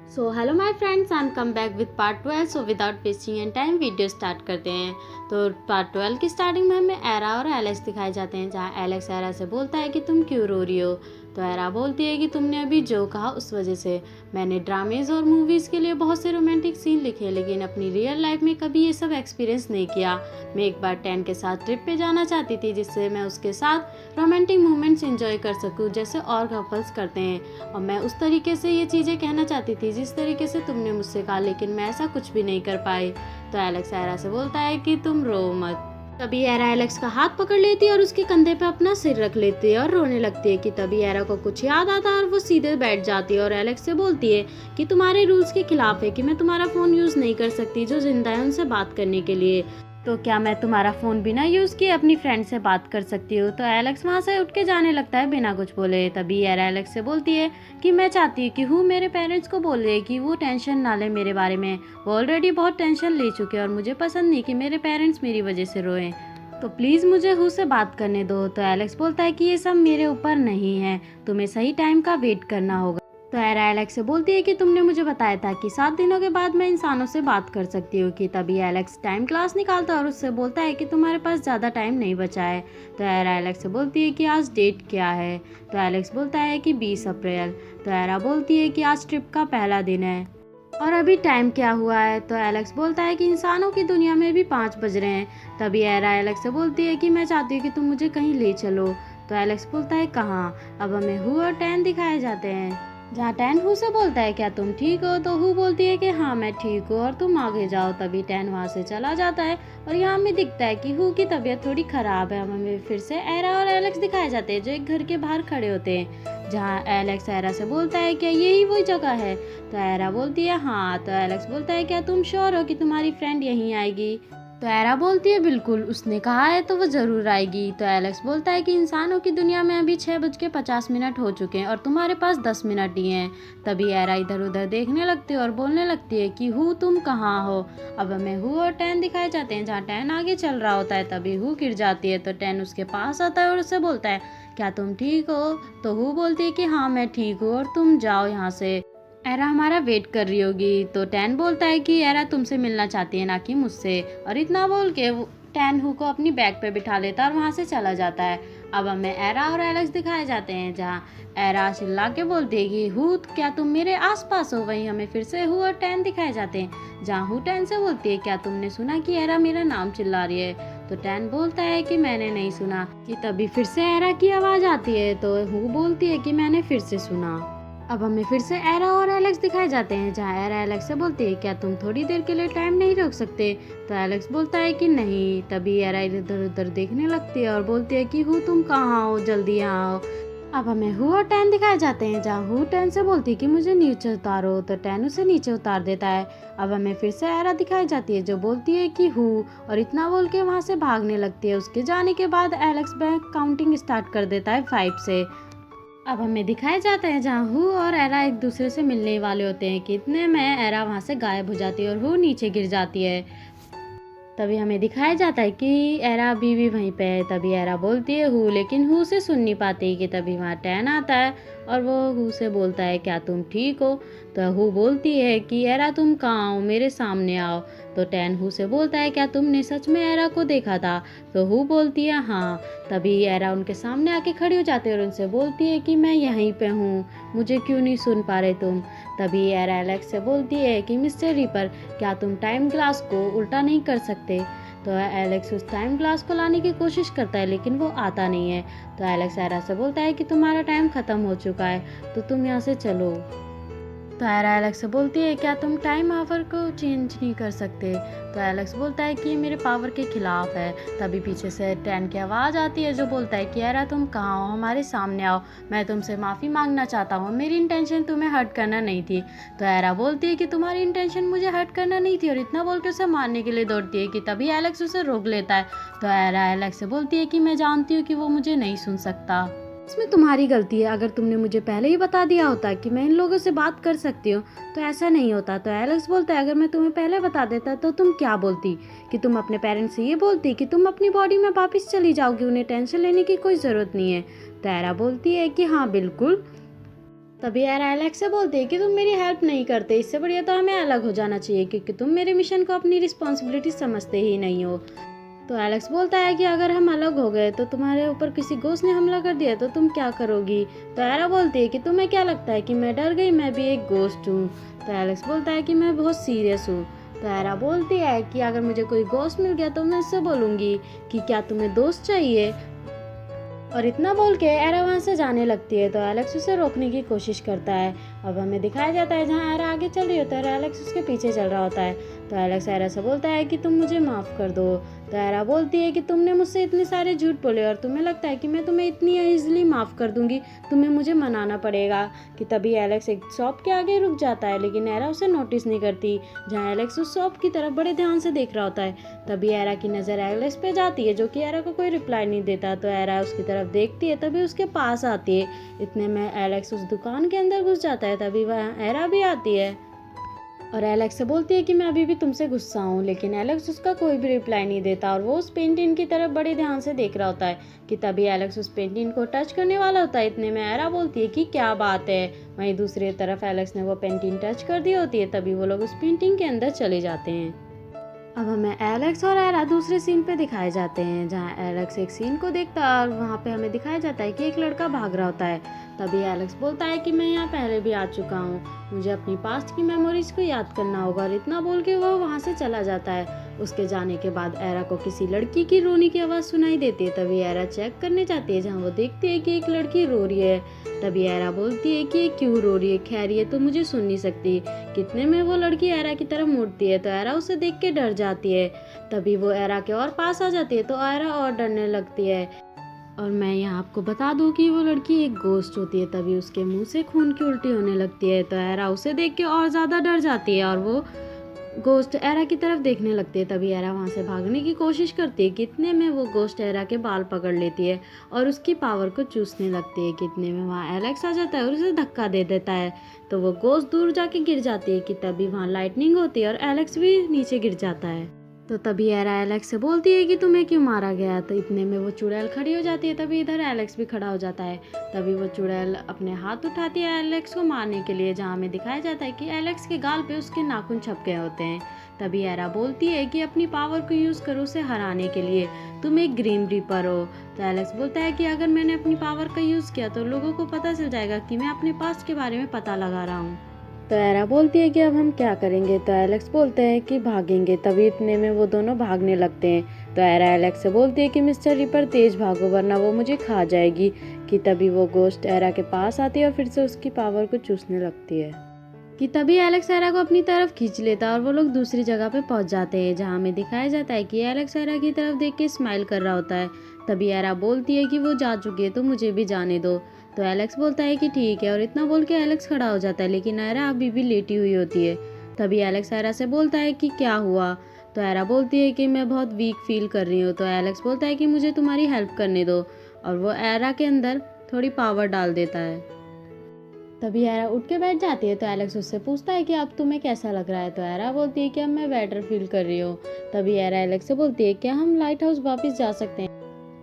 So hello my friends, I am come back with part 12। So without wasting and time video start करते हैं। तो part 12 की starting में हमें era और एलेक्स दिखाए जाते हैं, जहाँ एलेक्स एरा से बोलता है कि तुम क्यों रो रही हो। तो एरा बोलती है कि तुमने अभी जो कहा उस वजह से मैंने ड्रामेज और मूवीज़ के लिए बहुत से रोमांटिक सीन लिखे, लेकिन अपनी रियल लाइफ में कभी ये सब एक्सपीरियंस नहीं किया। मैं एक बार टैन के साथ ट्रिप पे जाना चाहती थी, जिससे मैं उसके साथ रोमांटिक मोमेंट्स एंजॉय कर सकूं जैसे और कपल्स करते हैं, और मैं उस तरीके से ये चीज़ें कहना चाहती थी जिस तरीके से तुमने मुझसे कहा, लेकिन मैं ऐसा कुछ भी नहीं कर पाई। तो एलेक्स एरा से बोलता है कि तुम रो मत। तभी एरा एलेक्स का हाथ पकड़ लेती है और उसके कंधे पे अपना सिर रख लेती है और रोने लगती है। कि तभी एरा को कुछ याद आता है और वो सीधे बैठ जाती है और एलेक्स से बोलती है कि तुम्हारे रूल्स के खिलाफ है कि मैं तुम्हारा फ़ोन यूज़ नहीं कर सकती, जो जिंदा है उनसे बात करने के लिए। तो क्या मैं तुम्हारा फ़ोन बिना यूज़ किए अपनी फ्रेंड से बात कर सकती हूँ। तो एलेक्स वहाँ से उठ के जाने लगता है बिना कुछ बोले। तभी एरा एलेक्स से बोलती है कि मैं चाहती हूँ कि हूँ मेरे पेरेंट्स को बोल रही है कि वो टेंशन ना ले मेरे बारे में, वो ऑलरेडी बहुत टेंशन ले चुके हैं और मुझे पसंद नहीं कि मेरे पेरेंट्स मेरी वजह से रोएं। तो प्लीज़ मुझे हु से बात करने दो। तो एलेक्स बोलता है कि ये सब मेरे ऊपर नहीं है, तुम्हें सही टाइम का वेट करना होगा। तो एरा एलेक्स से बोलती है कि तुमने मुझे बताया था कि 7 दिनों के बाद मैं इंसानों से बात कर सकती हूँ। कि तभी एलेक्स टाइम क्लास निकालता है और उससे बोलता है कि तुम्हारे पास ज़्यादा टाइम नहीं बचा है। तो एरा एलेक्स से बोलती है कि आज डेट क्या है। तो एलेक्स बोलता है कि 20 अप्रैल। तो एरा बोलती है कि आज ट्रिप का पहला दिन है और अभी टाइम क्या हुआ है। तो एलेक्स बोलता है कि इंसानों की दुनिया में भी 5 बज रहे हैं। तभी एरा एलेक्स से बोलती है कि मैं चाहती हूँ कि तुम मुझे कहीं ले चलो। तो एलेक्स बोलता है कहाँ। अब हमें हु और टैन दिखाए जाते हैं, जहाँ टैन हु से बोलता है क्या तुम ठीक हो। तो हु बोलती है कि हाँ मैं ठीक हूँ और तुम आगे जाओ। तभी टैन वहाँ से चला जाता है और यहाँ हमें दिखता है कि हु की तबीयत थोड़ी ख़राब है। हमें फिर से एरा और एलेक्स दिखाए जाते हैं, जो एक घर के बाहर खड़े होते हैं, जहाँ एलेक्स एरा से बोलता है क्या यही वही जगह है। तो एरा बोलती है हाँ। तो एलेक्स बोलता है क्या तुम श्योर हो कि तुम्हारी फ्रेंड यहीं आएगी। तो एरा बोलती है बिल्कुल, उसने कहा है तो वो ज़रूर आएगी। तो एलेक्स बोलता है कि इंसानों की दुनिया में अभी 6:50 हो चुके हैं और तुम्हारे पास 10 मिनट ही हैं। तभी एरा इधर उधर देखने लगती है और बोलने लगती है कि हु तुम कहाँ हो। अब हमें हु और टैन दिखाए जाते हैं, जहाँ टैन आगे चल रहा होता है। तभी हु गिर जाती है तो टैन उसके पास आता है और उससे बोलता है क्या तुम ठीक हो। तो हु बोलती है कि हाँ मैं ठीक हूँ और तुम जाओ यहाँ से, एरा हमारा वेट कर रही होगी। तो टैन बोलता है कि एरा तुमसे मिलना चाहती है, ना कि मुझसे। और इतना बोल के टैन हु को अपनी बैग पे बिठा लेता है और वहाँ से चला जाता है। अब हमें एरा और एलेक्स दिखाए जाते हैं, जहाँ एरा चिल्ला के बोलती है कि हु क्या तुम मेरे आसपास हो। वहीं हमें फिर से हु और टैन दिखाए जाते हैं, जहाँ हु टैन से बोलती है क्या तुमने सुना कि एरा मेरा नाम चिल्ला रही है। तो टैन बोलता है कि मैंने नहीं सुना। कि तभी फिर से एरा की आवाज़ आती है। तो हु बोलती है कि मैंने फिर से सुना। अब हमें फिर से एरा और एलेक्स दिखाए जाते हैं, जहाँ एरा एलेक्स से बोलती है क्या तुम थोड़ी देर के लिए टाइम नहीं रोक सकते। तो एलेक्स बोलता है कि नहीं। तभी एरा इधर उधर देखने लगती है और बोलती है कि हु तुम कहाँ हो, जल्दी यहाँ आओ। अब हमें हु और टैन दिखाए जाते हैं, जहाँ हु टैन से बोलती है कि मुझे नीचे उतारो। तो टैन उसे नीचे उतार देता है। अब हमें फिर से एरा दिखाई जाती है, जो बोलती है कि हु, और इतना बोल के वहाँ से भागने लगती है। उसके जाने के बाद एलेक्स बैंक काउंटिंग स्टार्ट कर देता है 5 से। अब हमें दिखाया जाता है जहाँ हु और एरा एक दूसरे से मिलने वाले होते हैं कि इतने में एरा वहाँ से गायब हो जाती है और हु नीचे गिर जाती है। तभी हमें दिखाया जाता है कि एरा अभी भी वहीं पे है। तभी एरा बोलती है हु, लेकिन हु से सुन नहीं पाती। कि तभी वहाँ टैन आता है और वो हु से बोलता है क्या तुम ठीक हो। तो हु बोलती है कि एरा तुम कहाँ हो, मेरे सामने आओ। तो टैन हु से बोलता है क्या तुमने सच में एरा को देखा था। तो हु बोलती है हाँ। तभी एरा उनके सामने आके खड़ी हो जाती है और उनसे बोलती है कि मैं यहीं पे हूँ, मुझे क्यों नहीं सुन पा रहे तुम। तभी एरा एलेक्स से बोलती है कि मिस्टर रीपर क्या तुम टाइम ग्लास को उल्टा नहीं कर सकते। तो एलेक्स उस टाइम ग्लास को लाने की कोशिश करता है, लेकिन वो आता नहीं है। तो एलेक्स एरा से बोलता है कि तुम्हारा टाइम ख़त्म हो चुका है, तो तुम यहाँ से चलो। तो एरा एलेक्स से बोलती है क्या तुम टाइम आवर को चेंज नहीं कर सकते। तो एलेक्स बोलता है कि ये मेरे पावर के खिलाफ है। तभी पीछे से टैन की आवाज़ आती है, जो बोलता है कि एरा तुम कहाँ हो, हमारे सामने आओ, मैं तुमसे माफ़ी मांगना चाहता हूँ, मेरी इंटेंशन तुम्हें हर्ट करना नहीं थी। तो एरा बोलती है कि तुम्हारी इंटेंशन मुझे हर्ट करना नहीं थी, और इतना बोल के उसे मारने के लिए दौड़ती है। कि तभी एलेक्स उसे रोक लेता है। तो एरा एलेक्स से बोलती है कि मैं जानती हूँ कि वो मुझे नहीं सुन सकता, इसमें तुम्हारी गलती है। अगर तुमने मुझे पहले ही बता दिया होता कि मैं इन लोगों से बात कर सकती हूँ तो ऐसा नहीं होता। तो एलेक्स बोलता है अगर मैं तुम्हें पहले बता देता तो तुम क्या बोलती। कि तुम अपने पेरेंट्स से ये बोलती कि तुम अपनी बॉडी में वापस चली जाओगी, उन्हें टेंशन लेने की कोई ज़रूरत नहीं है। तो एरा बोलती है कि हाँ बिल्कुल। तभी एरा एलेक्स से बोलती है कि तुम मेरी हेल्प नहीं करते, इससे बढ़िया तो हमें अलग हो जाना चाहिए क्योंकि तुम मेरे मिशन को अपनी रिस्पॉन्सिबिलिटी समझते ही नहीं हो। तो एलेक्स बोलता है कि अगर हम अलग हो गए तो तुम्हारे ऊपर किसी घोस्ट ने हमला कर दिया तो तुम क्या करोगी। तो एरा बोलती है कि तुम्हें क्या लगता है कि मैं डर गई, मैं भी एक घोस्ट हूँ। तो एलेक्स बोलता है कि मैं बहुत सीरियस हूँ। तो एरा बोलती है कि अगर मुझे कोई घोस्ट मिल गया तो मैं उससे बोलूँगी कि क्या तुम्हें दोस्त चाहिए। और इतना बोल के एरा वहाँ से जाने लगती है। तो एलेक्स उसे रोकने की कोशिश करता है। अब हमें दिखाया जाता है जहाँ एरा आगे चल रही होती है और एलेक्स उसके पीछे चल रहा होता है। तो एलेक्स एरा से बोलता है कि तुम मुझे माफ़ कर दो। तो एरा बोलती है कि तुमने मुझसे इतने सारे झूठ बोले और तुम्हें लगता है कि मैं तुम्हें इतनी ईजिली माफ़ कर दूंगी, तुम्हें मुझे मनाना पड़ेगा। कि तभी एलेक्स एक शॉप के आगे रुक जाता है लेकिन एरा उसे नोटिस नहीं करती, जहाँ एलेक्स उस शॉप की तरफ बड़े ध्यान से देख रहा होता है। तभी एरा की नज़र एलेक्स पे जाती है जो कि एरा को कोई रिप्लाई नहीं देता। तो एरा उसकी तरफ देखती है, तभी उसके पास आती है। इतने में एलेक्स उस दुकान के अंदर घुस जाता है। तभी वह एरा भी आती है और एलेक्स से बोलती है कि मैं अभी भी तुमसे गुस्सा हूँ, लेकिन एलेक्स उसका कोई भी रिप्लाई नहीं देता और वो उस पेंटिंग की तरफ बड़े ध्यान से देख रहा होता है। कि तभी एलेक्स उस पेंटिंग को टच करने वाला होता है। इतने में एरा बोलती है कि क्या बात है। वहीं दूसरी तरफ एलेक्स ने वो पेंटिंग टच कर दी होती है। तभी वो लोग उस पेंटिंग के अंदर चले जाते हैं। अब हमें एलेक्स और एरा दूसरे सीन पे दिखाए जाते हैं, जहाँ एलेक्स एक सीन को देखता है और वहाँ पे हमें दिखाया जाता है कि एक लड़का भाग रहा होता है। तभी एलेक्स बोलता है कि मैं यहाँ पहले भी आ चुका हूँ, मुझे अपनी पास्ट की मेमोरीज को याद करना होगा। और इतना बोल के वो वहाँ से चला जाता है। उसके जाने के बाद एरा को किसी लड़की की रोने की आवाज़ सुनाई देती है। तभी एरा चेक करने जाती है, जहाँ वो देखती है कि एक लड़की रो रही है। तभी एरा बोलती है कि ये क्यों रो रही है, खैर ये तो मुझे सुन नहीं सकती। कितने में वो लड़की एरा की तरफ मुड़ती है तो एरा उसे देख के डर जाती है। तभी वो एरा के और पास आ जाती है तो एरा और डरने लगती है। और मैं यहाँ आपको बता दूँ कि वो लड़की एक घोस्ट होती है। तभी उसके मुंह से खून की उल्टी होने लगती है तो एरा उसे देख के और ज़्यादा डर जाती है और वो घोस्ट एरा की तरफ देखने लगती है। तभी एरा वहाँ से भागने की कोशिश करती है। कितने में वो घोस्ट एरा के बाल पकड़ लेती है और उसकी पावर को चूसने लगती है। कितने में वहाँ एलेक्स आ जाता है और उसे धक्का दे देता है तो वो घोस्ट दूर जाके गिर जाती है। कि तभी वहाँ लाइटनिंग होती है और एलेक्स भी नीचे गिर जाता है। तो तभी एरा एलेक्स से बोलती है कि तुम्हें क्यों मारा गया। तो इतने में वो चुड़ैल खड़ी हो जाती है। तभी इधर एलेक्स भी खड़ा हो जाता है। तभी वो चुड़ैल अपने हाथ उठाती है एलेक्स को मारने के लिए, जहाँ हमें दिखाया जाता है कि एलेक्स के गाल पे उसके नाखून छप गए होते हैं। तभी एरा बोलती है कि अपनी पावर को यूज़ करो उसे हराने के लिए, तुम एक ग्रीन रीपर हो। तो एलेक्स बोलता है कि अगर मैंने अपनी पावर का यूज़ किया तो लोगों को पता चल जाएगा कि मैं अपने पास्ट के बारे में पता लगा रहा हूँ। तो एरा बोलती है कि अब हम क्या करेंगे। तो एलेक्स बोलते हैं कि भागेंगे। तभी इतने में वो दोनों भागने लगते हैं। तो एरा एलेक्स से बोलती है कि मिस्टर रिपर तेज भागो वरना वो मुझे खा जाएगी। कि तभी वो घोस्ट एरा के पास आती है और फिर से उसकी पावर को चूसने लगती है। कि तभी एलेक्स एरा को अपनी तरफ खींच लेता है और वो लोग दूसरी जगह पे पहुंच जाते हैं, जहाँ हमें दिखाया जाता है कि एलेक्स एरा की तरफ देख के स्माइल कर रहा होता है। तभी एरा बोलती है कि वो जा चुकी है तो मुझे भी जाने दो। तो एलेक्स बोलता है कि ठीक है और इतना बोल के एलेक्स खड़ा हो जाता है, लेकिन एरा अभी भी लेटी हुई होती है। तभी एलेक्स एरा से बोलता है कि क्या हुआ। तो एरा बोलती है कि मैं बहुत वीक फील कर रही हूँ। तो एलेक्स बोलता है कि मुझे तुम्हारी हेल्प करने दो और वो एरा के अंदर थोड़ी पावर डाल देता है। तभी एरा उठ के बैठ जाती है। तो एलेक्स उससे पूछता है कि अब तुम्हें कैसा लग रहा है। तो एरा बोलती है कि अब मैं बेटर फील कर रही हूँ। तभी एरा एलेक्स से बोलती है क्या हम लाइट हाउस वापस जा सकते हैं।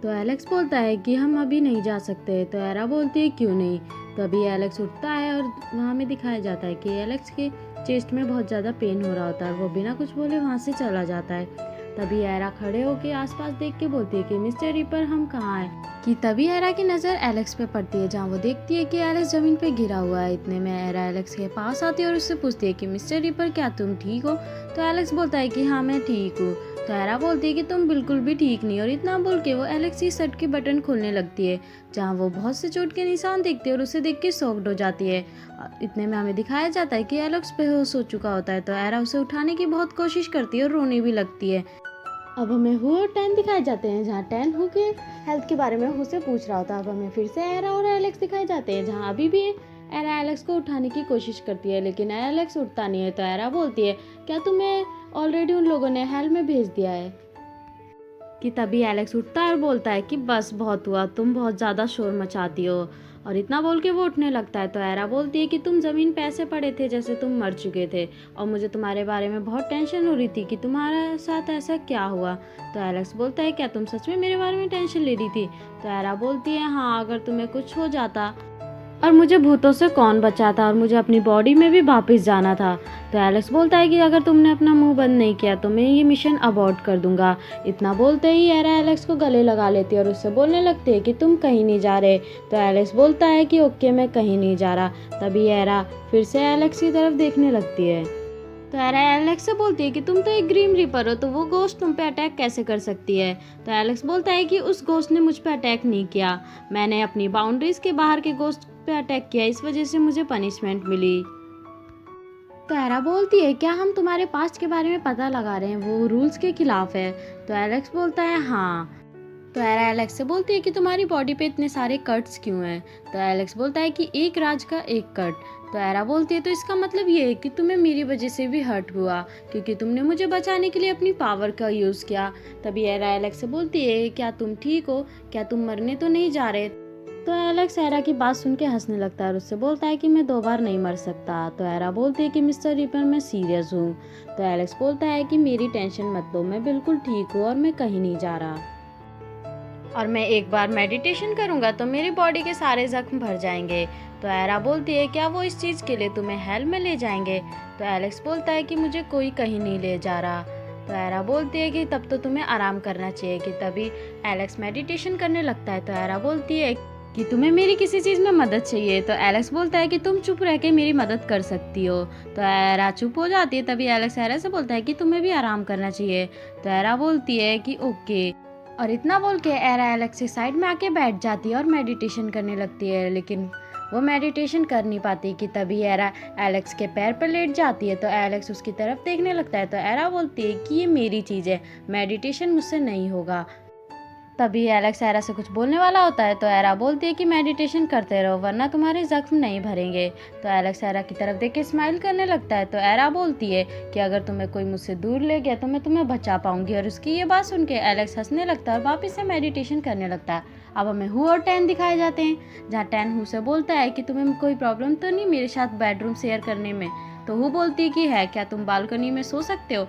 तो एलेक्स बोलता है कि हम अभी नहीं जा सकते। तो एरा बोलती है क्यों नहीं। तभी एलेक्स उठता है और वहाँ में दिखाया जाता है कि एलेक्स के चेस्ट में बहुत ज़्यादा पेन हो रहा होता है। वो बिना कुछ बोले वहाँ से चला जाता है। तभी एरा खड़े होके आसपास देख के बोलती है कि मिस्टर रिपर हम कहाँ हैं। कि तभी एरा की नज़र एलेक्स पे पड़ती है, जहाँ वो देखती है कि एलेक्स ज़मीन पे गिरा हुआ है। इतने में एरा एलेक्स के पास आती है और उससे पूछती है कि मिस्टर रिपर क्या तुम ठीक हो। तो एलेक्स बोलता है कि हाँ मैं ठीक हूँ। तो एरा बोलती है कि तुम बिल्कुल भी ठीक नहीं। और इतना बोल के वो एलेक्स की शर्ट के बटन खोलने लगती है, जहाँ वो बहुत से चोट के निशान देखती है और उसे देख के शॉक्ड हो जाती है। इतने में हमें दिखाया जाता है कि एलेक्स बेहोश हो चुका होता है। तो एरा उसे उठाने की बहुत कोशिश करती है और रोने भी लगती है। अब हमें हु और टैन दिखाए जाते हैं, जहाँ टैन हु के हेल्थ के बारे में हु से पूछ रहा होता है। अब हमें फिर से एरा और एलेक्स दिखाए जाते हैं, जहाँ अभी भी एरा एलेक्स को उठाने की कोशिश करती है, लेकिन एलेक्स उठता नहीं है। तो एरा बोलती है क्या तुम्हें ऑलरेडी उन लोगों ने हेल में भेज दिया है। कि तभी एलेक्स उठता है और बोलता है कि बस बहुत हुआ, तुम बहुत ज़्यादा शोर मचाती हो। और इतना बोल के वो उठने लगता है। तो एरा बोलती है कि तुम ज़मीन पे ऐसे पड़े थे जैसे तुम मर चुके थे और मुझे तुम्हारे बारे में बहुत टेंशन हो रही थी कि तुम्हारे साथ ऐसा क्या हुआ। तो एलेक्स बोलता है क्या तुम सच में मेरे बारे में टेंशन ले रही थी। तो एरा बोलती है हाँ, अगर तुम्हें कुछ हो जाता। और मुझे भूतों से कौन बचाता, और मुझे अपनी बॉडी में भी वापस जाना था। तो एलेक्स बोलता है कि अगर तुमने अपना मुंह बंद नहीं किया तो मैं ये मिशन अबॉर्ट कर दूंगा। इतना बोलते ही एरा एलेक्स को गले लगा लेती है और उससे बोलने लगती है कि तुम कहीं नहीं जा रहे। तो एलेक्स बोलता है कि ओके, मैं कहीं नहीं जा रहा। तभी एरा फिर से एलेक्स की तरफ देखने लगती है। तो एरा एलेक्स से बोलती है कि तुम तो एक ग्रीम रीपर हो, तो वो गोस्ट तुम पे अटैक कैसे कर सकती है। तो एलेक्स बोलता है कि उस गोस्ट ने मुझ पे अटैक नहीं किया, मैंने अपनी बाउंड्रीज के बाहर के गोस्ट पे अटैक किया, इस वजह से मुझे पनिशमेंट मिली। तो एरा बोलती है क्या हम तुम्हारे पास्ट के बारे में पता लगा रहे हैं, वो रूल्स के खिलाफ है। तो एलेक्स बोलता है हाँ। तो एरा एलेक्स से बोलती है कि तुम्हारी बॉडी पे इतने सारे कट्स क्यों हैं। तो एलेक्स बोलता है कि एक राज का एक कट। तो एरा बोलती है तो इसका मतलब ये है कि तुम्हें मेरी वजह से भी हर्ट हुआ, क्योंकि तुमने मुझे बचाने के लिए अपनी पावर का यूज़ किया। तभी एरा एलेक्स से बोलती है क्या तुम ठीक हो, क्या तुम मरने तो नहीं जा रहे। तो एलेक्स एरा की बात सुन के हंसने लगता है और उससे बोलता है कि मैं 2 बार नहीं मर सकता। तो एरा बोलती है कि मिस्टर रीपर मैं सीरियस हूँ। तो एलेक्स बोलता है कि मेरी टेंशन मत लो, मैं बिल्कुल ठीक हूँ और मैं कहीं नहीं जा रहा, और मैं एक बार मेडिटेशन करूँगा तो मेरी बॉडी के सारे जख्म भर जाएंगे। तो एरा बोलती है क्या वो इस चीज़ के लिए तुम्हें हेल में ले जाएंगे। तो एलेक्स बोलता है कि मुझे कोई कहीं नहीं ले जा रहा। तो एरा बोलती है कि तब तो तुम्हें आराम करना चाहिए। कि तभी एलेक्स मेडिटेशन करने लगता है। तो एरा बोलती है कि तुम्हें मेरी किसी चीज़ में मदद चाहिए। तो एलेक्स बोलता है कि तुम चुप रह के मेरी मदद कर सकती हो। तो एरा चुप हो जाती है। तभी एलेक्स एरा से बोलता है कि तुम्हें भी आराम करना चाहिए। तो एरा बोलती है कि ओके, और इतना बोल के एरा एलेक्स के साइड में आके बैठ जाती है और मेडिटेशन करने लगती है, लेकिन वो मेडिटेशन कर नहीं पाती। कि तभी एरा एलेक्स के पैर पर लेट जाती है। तो एलेक्स उसकी तरफ देखने लगता है। तो एरा बोलती है कि ये मेरी चीज़ है, मेडिटेशन मुझसे नहीं होगा। तभी एलेक्स एरा से कुछ बोलने वाला होता है। तो एरा बोलती है कि मेडिटेशन करते रहो वरना तुम्हारे जख्म नहीं भरेंगे। तो एलेक्स एरा की तरफ देख के स्माइल करने लगता है। तो एरा बोलती है कि अगर तुम्हें कोई मुझसे दूर ले गया तो मैं तुम्हें बचा पाऊंगी। और उसकी ये बात सुन के एलेक्स हंसने लगता है और वापस से मेडिटेशन करने लगता है। अब हमें हु और टैन दिखाए जाते हैं, जहाँ टैन हु से बोलता है कि तुम्हें कोई प्रॉब्लम तो नहीं मेरे साथ बेडरूम शेयर करने में। तो हु बोलती है कि है, क्या तुम बालकनी में सो सकते हो।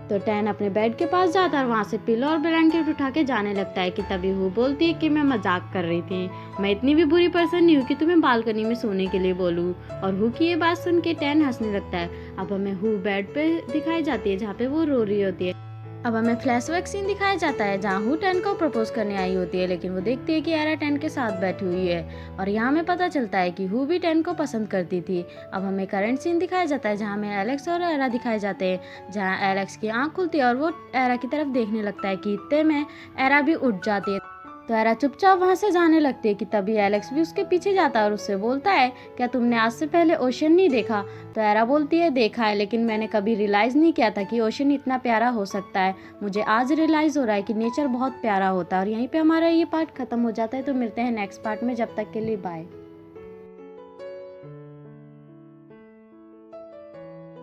तो टैन अपने बेड के पास जाता है और वहाँ से पिलो और ब्लैंकेट उठा के जाने लगता है। कि तभी हु बोलती है कि मैं मजाक कर रही थी, मैं इतनी भी बुरी पर्सन नहीं हूँ कि तुम्हें बालकनी में सोने के लिए बोलूँ। और हु की ये बात सुन के टैन हंसने लगता है। अब हमें हु बेड पे दिखाई जाती है जहाँ पे वो रो रही होती है। अब हमें फ्लैशबैक सीन दिखाया जाता है जहाँ हु टैन को प्रपोज करने आई होती है, लेकिन वो देखती है कि एरा टैन के साथ बैठी हुई है। और यहाँ हमें पता चलता है कि हु भी टैन को पसंद करती थी। अब हमें करंट सीन दिखाया जाता है जहाँ हमें एलेक्स और एरा दिखाए जाते हैं, जहाँ एलेक्स की आंख खुलती है और वो एरा की तरफ देखने लगता है। कि इतने में एरा भी उठ जाती है। तो एरा चुपचाप वहाँ से जाने लगती है। कि तभी एलेक्स भी उसके पीछे जाता है और उससे बोलता है क्या तुमने आज से पहले ओशन नहीं देखा। तो एरा बोलती है देखा है, लेकिन मैंने कभी रियलाइज़ नहीं किया था कि ओशन इतना प्यारा हो सकता है। मुझे आज रियलाइज़ हो रहा है कि नेचर बहुत प्यारा होता है। और यहीं पे हमारा ये पार्ट खत्म हो जाता है। तो मिलते हैं नेक्स्ट पार्ट में, जब तक के लिए बाय।